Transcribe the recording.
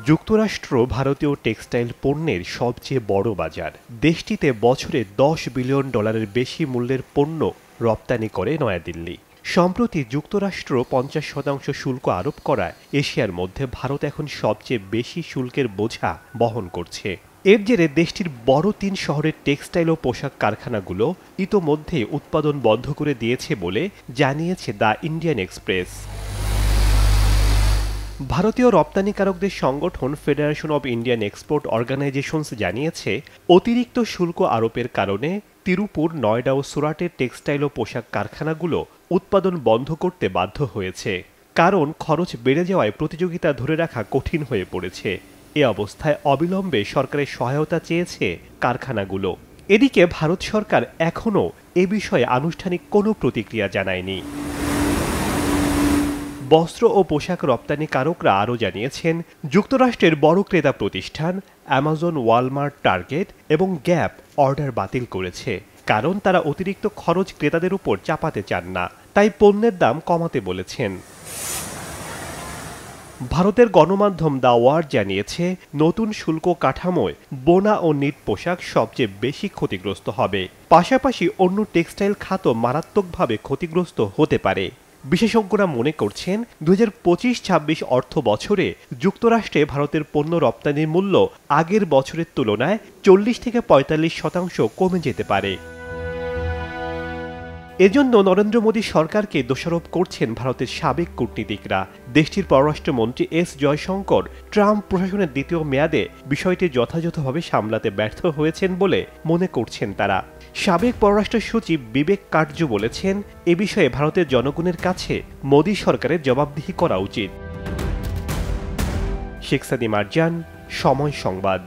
যুক্তরাষ্ট্র ভারতীয় টেক্সটাইল পণ্যের সবচেয়ে বড় বাজার। দেশটিতে বছরে $10 বিলিয়ন বেশি মূল্যের পণ্য রপ্তানি করে নয়াদিল্লি। সম্প্রতি যুক্তরাষ্ট্র 50% শুল্ক আরোপ করায় এশিয়ার মধ্যে ভারত এখন সবচেয়ে বেশি শুল্কের বোঝা বহন করছে। এর জেরে দেশটির বড় 3 শহরের টেক্সটাইল ও পোশাক কারখানাগুলো ইতোমধ্যে উৎপাদন বন্ধ করে দিয়েছে বলে জানিয়েছে দ্য ইন্ডিয়ান এক্সপ্রেস। ভারতীয় রপ্তানিকারকদের সংগঠন federation of Indian export organisations জানিয়েছে, অতিরিক্ত শুল্ক আরোপের কারণে তিরুপুর, নয়ডা ও সুরাটের টেক্সটাইল ও পোশাক কারখানাগুলো উৎপাদন বন্ধ করতে বাধ্য হয়েছে। কারণ খরচ বেড়ে যাওয়ায় প্রতিযোগিতা ধরে রাখা কঠিন হয়ে পড়েছে। এ অবস্থায় অবিলম্বে সরকারের সহায়তা চেয়েছে কারখানাগুলো। এদিকে ভারত সরকার এখনও এ বিষয়ে আনুষ্ঠানিক কোনো প্রতিক্রিয়া জানায়নি। বস্ত্র ও পোশাক রপ্তানিকারকরা আরও জানিয়েছেন, যুক্তরাষ্ট্রের বড় ক্রেতা প্রতিষ্ঠান অ্যামাজন, ওয়ালমার্ট, টার্গেট এবং গ্যাপ অর্ডার বাতিল করেছে। কারণ তারা অতিরিক্ত খরচ ক্রেতাদের উপর চাপাতে চান না, তাই পণ্যের দাম কমাতে বলেছেন। ভারতের গণমাধ্যম দ্য ওয়ার্ল্ড জানিয়েছে, নতুন শুল্ক কাঠামোয় বোনা ও নিট পোশাক সবচেয়ে বেশি ক্ষতিগ্রস্ত হবে। পাশাপাশি অন্য টেক্সটাইল খাতও মারাত্মকভাবে ক্ষতিগ্রস্ত হতে পারে। বিশেষজ্ঞরা মনে করছেন, 2025-26 অর্থ বছরে যুক্তরাষ্ট্রে ভারতের পণ্য রপ্তানির মূল্য আগের বছরের তুলনায় 40-45% কমে যেতে পারে। এজন্য নরেন্দ্র মোদী সরকারকে দোষারোপ করছেন ভারতের সাবেক কূটনীতিকরা। দেশটির পররাষ্ট্রমন্ত্রী এস জয়শঙ্কর ট্রাম্প প্রশাসনের দ্বিতীয় মেয়াদে বিষয়টি যথাযথভাবে সামলাতে ব্যর্থ হয়েছেন বলে মনে করছেন তারা। সাবেক পররাষ্ট্র সচিব বিবেক কাটজু বলেছেন, এ বিষয়ে ভারতের জনগণের কাছে মোদী সরকারের জবাবদিহি করা উচিত। শেখ সাদি মারজান, সময় সংবাদ।